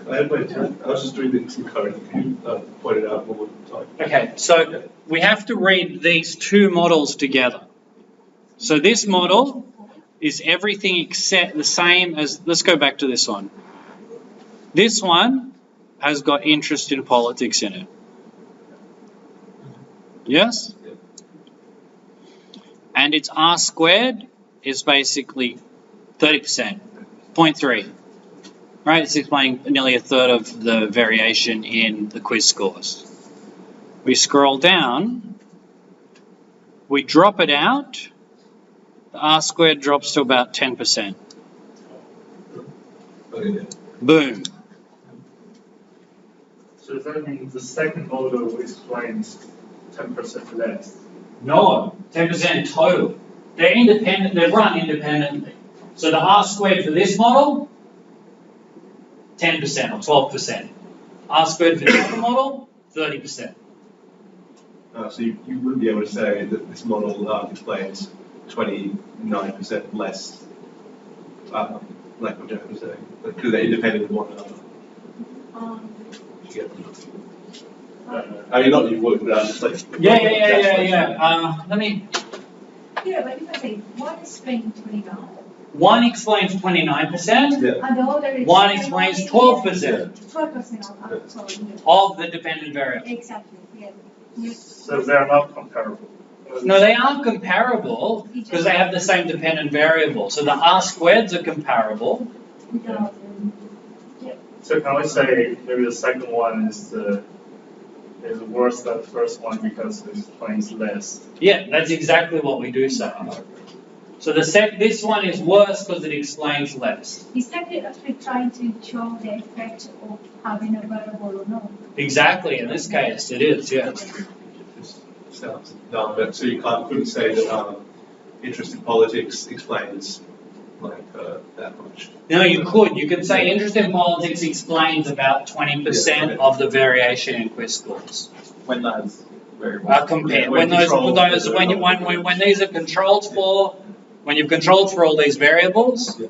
I was just doing this incorrectly. Can you point it out one more time? Okay, so we have to read these two models together. So this model is everything except the same as, let's go back to this one. This one has got interest in politics in it. Yes? And its R squared is basically 30%, 0.3. Right, it's explaining nearly a third of the variation in the quiz scores. We scroll down, we drop it out, the R squared drops to about 10%. Boom. So does that mean the second model explains 10% less? No, 10% total. They're independent, they run independently. So the R squared for this model, 10% or 12%. R squared for the other model, 30%. So you wouldn't be able to say that this model explains 29% less, like what Jack was saying, because they're independent of one another. I mean, not that you would, but I'm just like... Yeah. Let me... Yeah, but if I say one is explains 29. One explains 29%, Yeah. And the other is one explains 12% 12% of the dependent variable. Exactly, yeah. Yes. So they're not comparable. No, they are comparable because they have the same dependent variable. So the R squareds are comparable. Without, So can we say maybe the second one is worse than the first one because it explains less? Yeah, that's exactly what we do say. So this one is worse because it explains less. Is that actually trying to show the effect of having a variable or not? Exactly, in this case it is, yeah. Sounds dumb, but so you couldn't say that interest in politics explains like that much. No, you could. You could say interest in politics explains about 20% of the variation in quiz scores. When those variables Compared when these are controlled for, when you've controlled for all these variables,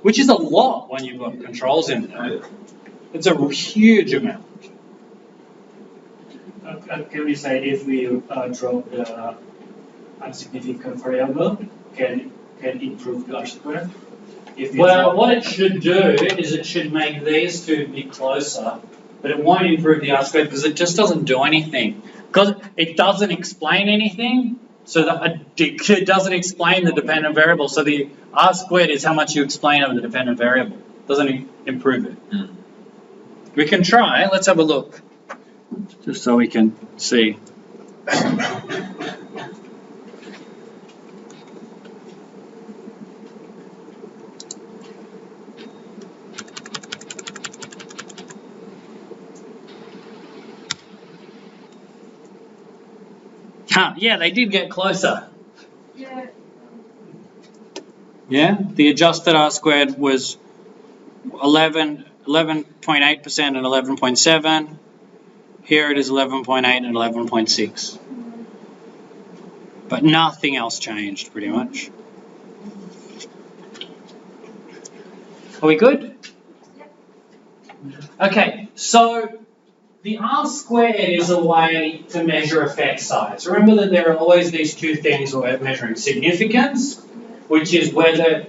which is a lot when you've got controls in there. It's a huge amount. Can we say if we drop the unsignificant variable, can improve the R square? Well, what it should do is it should make these two be closer, but it won't improve the R squared because it just doesn't do anything. Because it doesn't explain anything, so that it doesn't explain the dependent variable. So the R squared is how much you explain of the dependent variable. It doesn't improve it. We can try. Let's have a look. Just so we can see. Yeah, they did get closer. Yeah. Yeah, the adjusted R squared was 11.8% and 11.7. Here it is 11.8 and 11.6. But nothing else changed, pretty much. Are we good? Okay, so the R squared is a way to measure effect size. Remember that there are always these two things we're measuring: significance, which is whether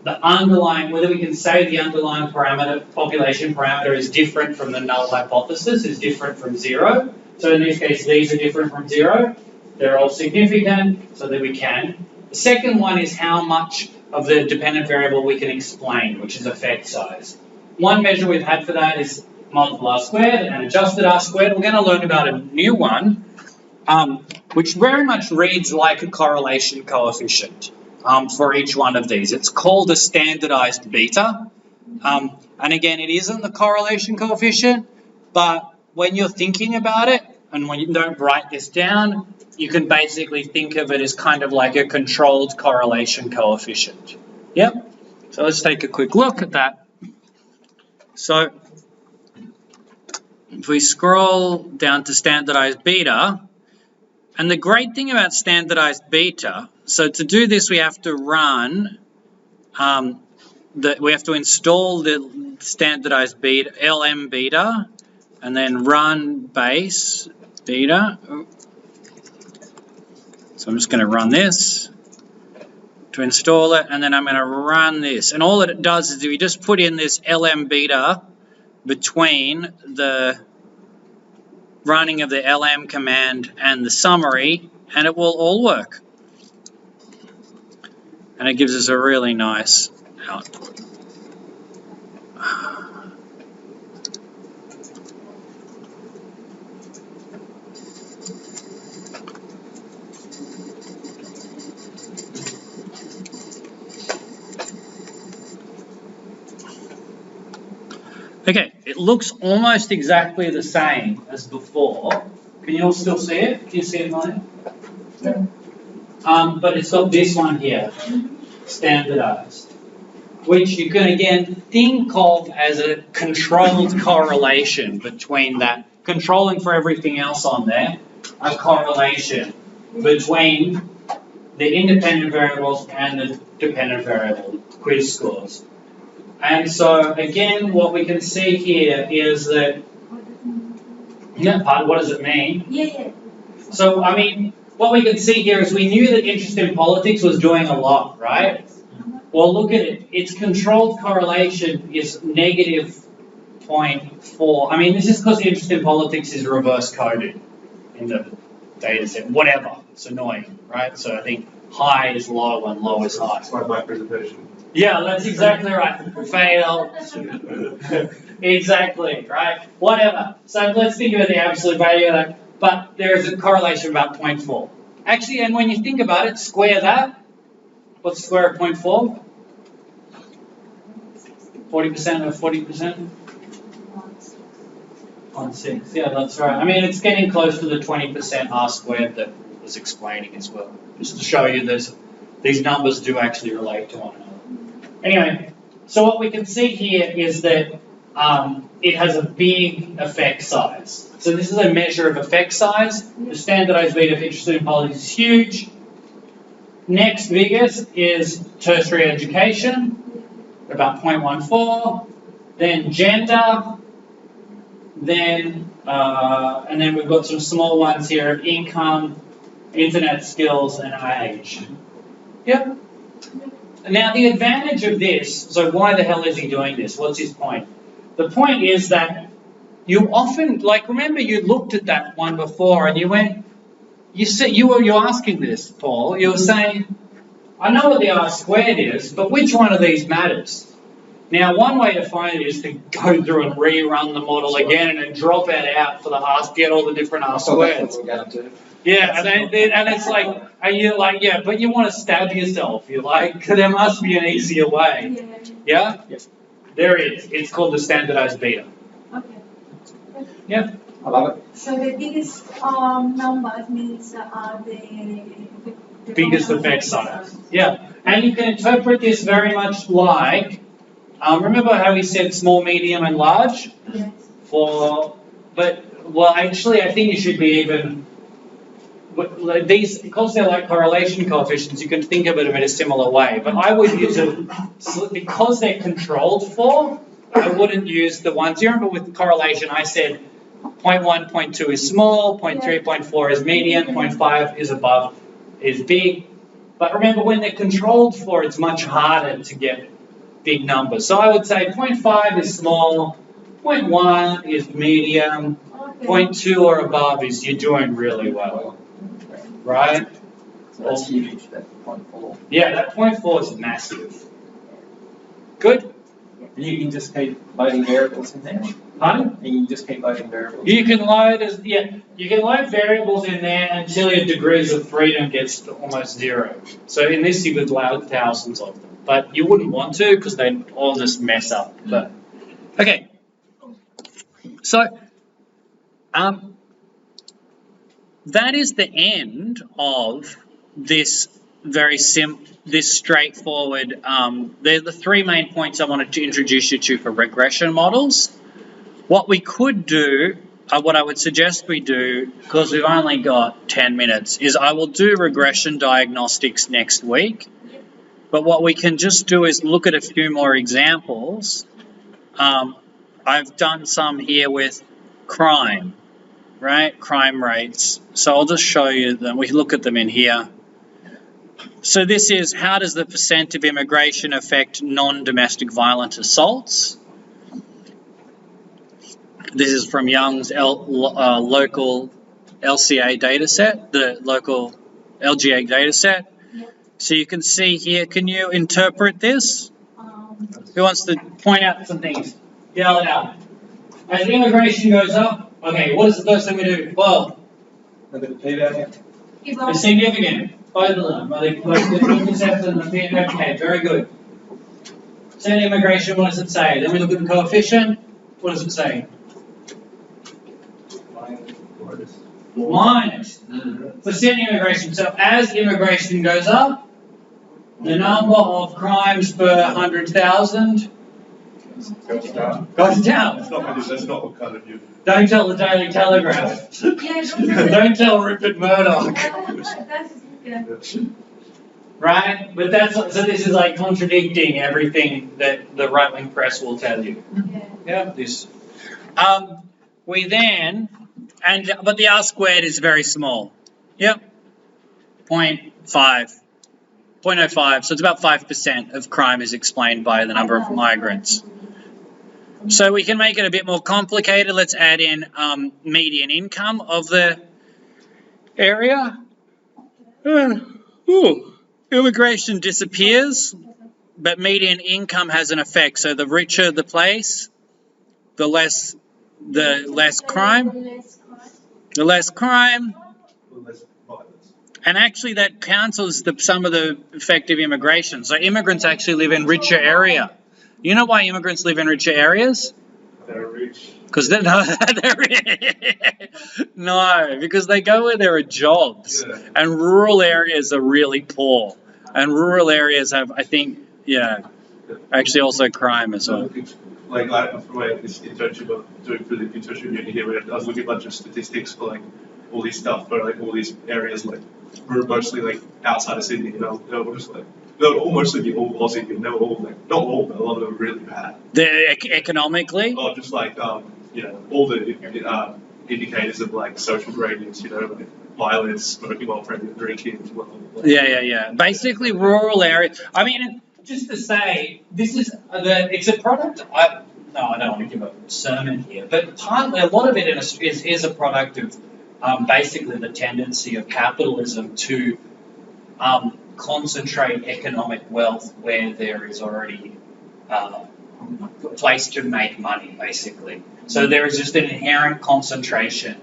we can say the underlying parameter, population parameter, is different from the null hypothesis, is different from 0. So in this case, these are different from 0. They're all significant, so that we can. The second one is how much of the dependent variable we can explain, which is effect size. One measure we've had for that is multiple R squared and adjusted R squared. We're going to learn about a new one, which very much reads like a correlation coefficient for each one of these. It's called a standardized beta. And again, it isn't the correlation coefficient, but when you're thinking about it, and when you don't write this down, you can basically think of it as kind of like a controlled correlation coefficient. Yep. So let's take a quick look at that. So if we scroll down to standardized beta, and the great thing about standardized beta, so to do this we have to run, we have to install the standardized beta, LM beta, and then run base beta. So I'm just going to run this to install it, and then I'm going to run this. And all that it does is we just put in this LM beta between the running of the LM command and the summary, and it will all work. And it gives us a really nice output. Okay, it looks almost exactly the same as before. Can you all still see it? Can you see it, Maya? Yeah. But it's got this one here, standardized, which you can again think of as a controlled correlation between that, controlling for everything else on there, a correlation between the independent variables and the dependent variable quiz scores. And so again, what we can see here is that, what does it mean? Yeah. So, I mean, what we can see here is we knew that interest in politics was doing a lot, right? Well, look at it. Its controlled correlation is negative 0.4. I mean, this is because the interest in politics is reverse coded in the data set. Whatever. It's annoying, right? So I think high is low and low is high. That's my presentation. Yeah, that's exactly right. Fail. Exactly, right? Whatever. So let's think about the absolute value of that. But there's a correlation of about 0.4. Actually, and when you think about it, square that. What's the square of 0.4? 40% of 40%? 1/6. Yeah, that's right. I mean, it's getting close to the 20% R squared that was explaining as well. Just to show you these numbers do actually relate to one another. Anyway, so what we can see here is that it has a big effect size. So this is a measure of effect size. The standardized beta for interest in politics is huge. Next biggest is tertiary education, about 0.14. Then gender. Then and then we've got some small ones here: income, internet skills, and age. Yep. Now the advantage of this, so why the hell is he doing this? What's his point? The point is that you often, like, remember you looked at that one before and you went, you're asking this, Paul, you were saying, I know what the R squared is, but which one of these matters? Now, one way to find it is to go through and rerun the model again and then drop it out for the ask, get all the different R squareds. Yeah, and it's like, are you like, yeah, but you want to stab yourself. You're like, there must be an easier way. Yeah? Yes. There is. It's called the standardized beta. Okay. Yeah. I love it. So the biggest numbers means the Biggest effect size. Yeah. And you can interpret this very much like, remember how we said small, medium, and large? Yes. Well, actually, I think you should be even, like these, because they're like correlation coefficients, you can think of it in a similar way. But I would use it, because they're controlled for, I wouldn't use the 1, 0, but with correlation, I said 0.1, 0.2 is small, 0.3, 0.4 is medium, 0.5 is above, is big. But remember, when they're controlled for, it's much harder to get big numbers. So I would say 0.5 is small, 0.1 is medium, 0.2 or above is you're doing really well, right? So that's huge, that 0.4. Yeah, that 0.4 is massive. Good? And you can just keep loading variables in there. Pardon? And you can just keep loading variables. You can load you can load variables in there until your degrees of freedom gets to almost 0. So in this you could load thousands of them, but you wouldn't want to because they all just mess up. But okay, so that is the end of this this straightforward. They're the 3 main points I wanted to introduce you to for regression models. What we could do, what I would suggest we do, because we've only got 10 minutes, is I will do regression diagnostics next week. But what we can just do is look at a few more examples. I've done some here with crime, right? Crime rates. So I'll just show you them. We can look at them in here. So this is, how does the percent of immigration affect non-domestic violent assaults? This is from Young's local LCA dataset, the local LGA dataset. So you can see here, can you interpret this? Who wants to point out some things? Yell it out. As immigration goes up, okay, what is the first thing we do? Well, Look at the p-value. it's significant. Both of them. The intercept and the p. Okay, very good. Percent immigration, what does it say? Then we look at the coefficient. What does it say? Minus. Percent immigration. So as immigration goes up, the number of crimes per 100,000 Goes down. goes down. That's not what kind of you. Don't tell the Daily Telegraph. Don't tell Rupert Murdoch. Right? But so this is like contradicting everything that the right-wing press will tell you. Yeah, this. We then, but the R squared is very small. Yep. 0.5. 0.05. So it's about 5% of crime is explained by the number of migrants. So we can make it a bit more complicated. Let's add in median income of the area. Immigration disappears, but median income has an effect. So the richer the place, the less crime. The less crime. And actually that counts as some of the effective immigration. So immigrants actually live in richer area. You know why immigrants live in richer areas? They're rich. Because they're not. No, because they go where there are jobs. Yeah. And rural areas are really poor. And rural areas have, I think, actually also crime as well. Like from this internship of doing through the internship uni here, where I was looking at a bunch of statistics for like all this stuff for like all these areas like were mostly like outside of Sydney, they were just like they would almost be all Aussie, and they were all like not all, but a lot of them were really bad. Economically? Or just like all the indicators of like social gradients, like violence, smoking while pregnant, drinking. Blah, blah, blah. Yeah. Basically, rural area. I mean, just to say, this is it's a product. I don't want to give a sermon here, but partly a lot of it is a product of basically the tendency of capitalism to concentrate economic wealth where there is already place to make money, basically. So there is just an inherent concentration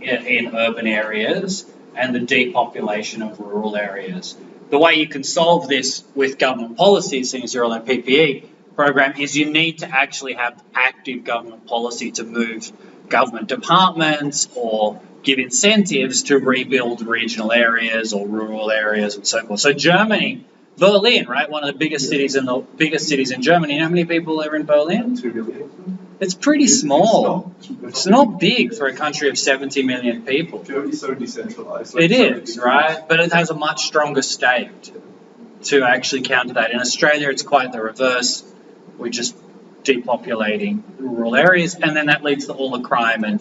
in urban areas and the depopulation of rural areas. The way you can solve this with government policy, seeing as you're on a PPE program, is you need to actually have active government policy to move government departments or give incentives to rebuild regional areas or rural areas and so forth. So Germany, Berlin, right, one of the biggest cities in Germany. You know how many people are in Berlin? 2 million. It's pretty small. It's not big for a country of 70 million people. Germany's so decentralized. It is, right? But it has a much stronger state to actually counter that. In Australia, it's quite the reverse. We're just depopulating rural areas, and then that leads to all the crime and,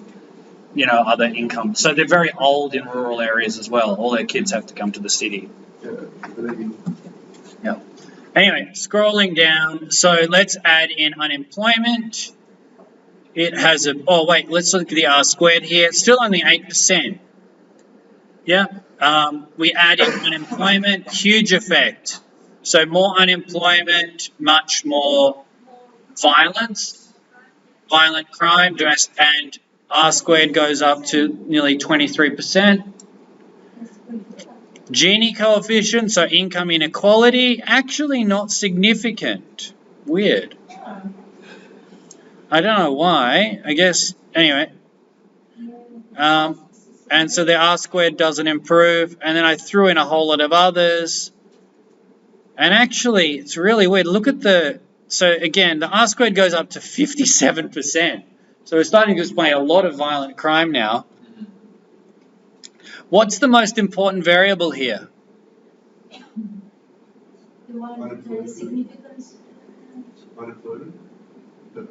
you know, other income. So they're very old in rural areas as well. All their kids have to come to the city. Yeah. Anyway, scrolling down. So let's add in unemployment. It has a, oh wait, let's look at the R squared here. It's still only 8%. Yeah. We add in unemployment, huge effect. So more unemployment, much more violence, violent crime, and R squared goes up to nearly 23%. Gini coefficient, so income inequality, actually not significant. Weird. I don't know why. I guess, anyway. And so the R squared doesn't improve. And then I threw in a whole lot of others. And actually, it's really weird. Look at the, so again, the R squared goes up to 57%. So we're starting to display a lot of violent crime now. What's the most important variable here? The one with the significance. Unemployment? No.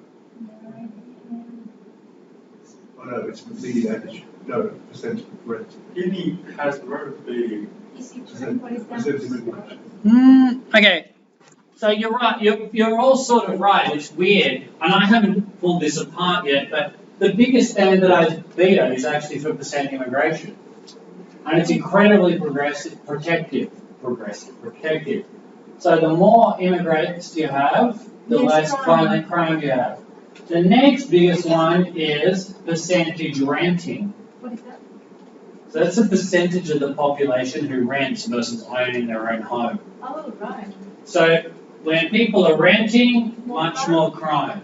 Oh no, it's the average. No, percent rent. Guinea has relatively Is it what is that? Okay, so you're right. You're all sort of right. It's weird, and I haven't pulled this apart yet. But the biggest standardized beta is actually for percent immigration, and it's incredibly protective. So the more immigrants you have, the less violent crime you have. The next biggest one is percentage renting. What is that? So that's a percentage of the population who rents versus owning their own home. Oh, right. So when people are renting, much more crime.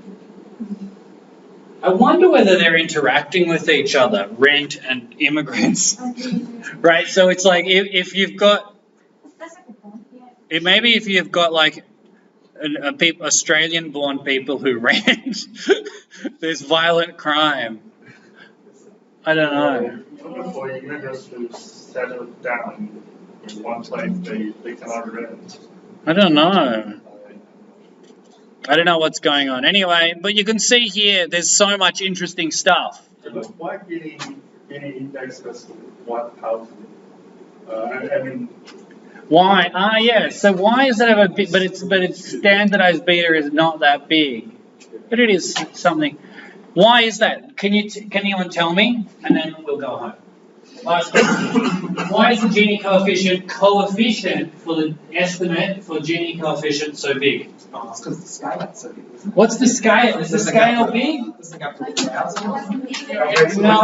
I wonder whether they're interacting with each other, rent and immigrants. Right? So it's like if you've got, That's a good point, yeah. maybe if you've got like Australian-born people who rent, there's violent crime. I don't know. even for immigrants who settle down in one place, they cannot rent. I don't know. I don't know what's going on. Anyway, but you can see here, there's so much interesting stuff. Why Guinea indexes 1,000? I mean. Why? Ah, yeah. So why is it have a big? But its standardized beta is not that big, but it is something. Why is that? Can anyone tell me? And then we'll go home. Last question. Why is the Gini coefficient for the estimate for Gini coefficient so big? Oh, it's because the scale is so big. What's the scale? Is the scale big? It's like up to 1,000. No,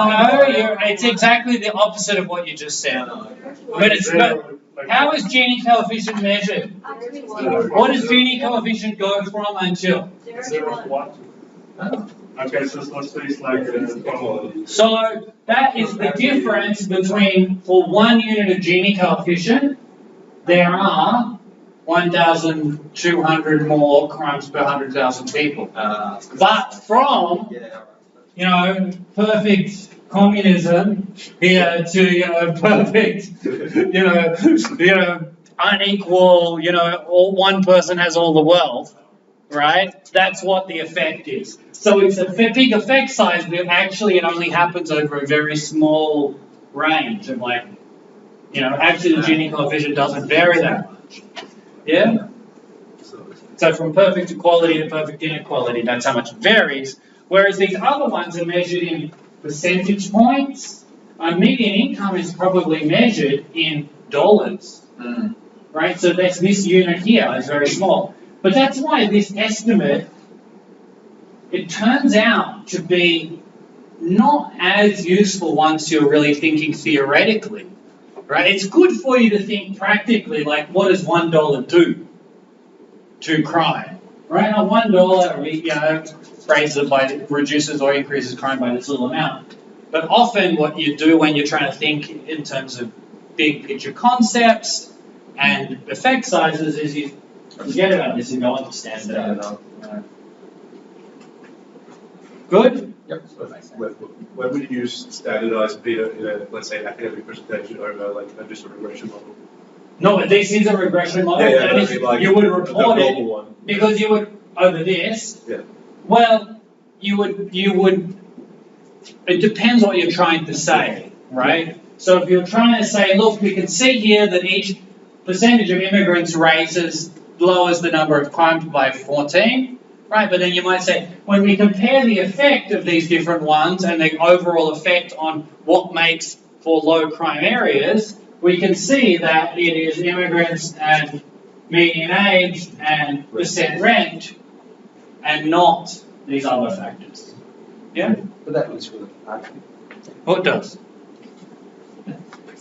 it's exactly the opposite of what you just said. But how is Gini coefficient measured? What does Gini coefficient go from until? 0.1. Okay, so let's say it's like So that is the difference between, for 1 unit of Gini coefficient, there are 1,200 more crimes per 100,000 people. But from, perfect communism here to, perfect, unequal, all one person has all the wealth, right? That's what the effect is. So it's a big effect size, but actually it only happens over a very small range of actually the Gini coefficient doesn't vary that much. Yeah? So from perfect equality to perfect inequality, that's how much it varies. Whereas these other ones are measured in percentage points. Median income is probably measured in dollars. Right? So that's this unit here is very small. But that's why this estimate it turns out to be not as useful once you're really thinking theoretically, right? It's good for you to think practically, like what does $1 do to crime, right? Now $1, reduces or increases crime by this little amount. But often what you do when you're trying to think in terms of big picture concepts and effect sizes is you forget about this and go on to stand out. Good? Yep. When would you use standardized beta in a, let's say, academic presentation over like just a regression model? No, but this is a regression model. Yeah, That is, like you would report the it normal one. because you would over this. Yeah. Well, you would. It depends what you're trying to say, right? So if you're trying to say, look, we can see here that each percentage of immigrants lowers the number of crimes by 14. Right, but then you might say, when we compare the effect of these different ones and the overall effect on what makes for low crime areas, we can see that it is immigrants and median age and percent rent and not these other factors. Yeah? But that looks really hard. What does?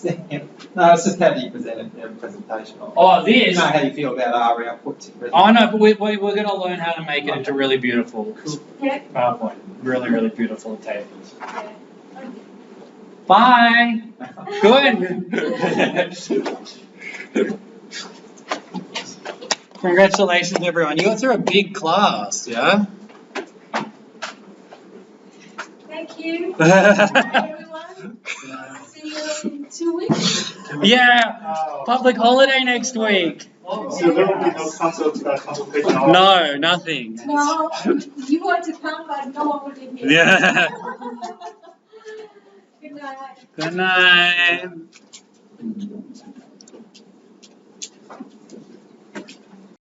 No, it's just how do you present a presentation of it. Oh, You this. know how you feel about R outputs. Oh, no, but we're going to learn how to make it into really beautiful Yeah. PowerPoint. Really, really beautiful tables. Yeah. Okay. Bye. Good. Congratulations, everyone. You got through a big class, yeah? Thank you, everyone. See you in 2 weeks. Yeah, public holiday next week. So there will be no consultation. No, nothing. No, you want to come, but no one will be here. Yeah. Good night. Good night.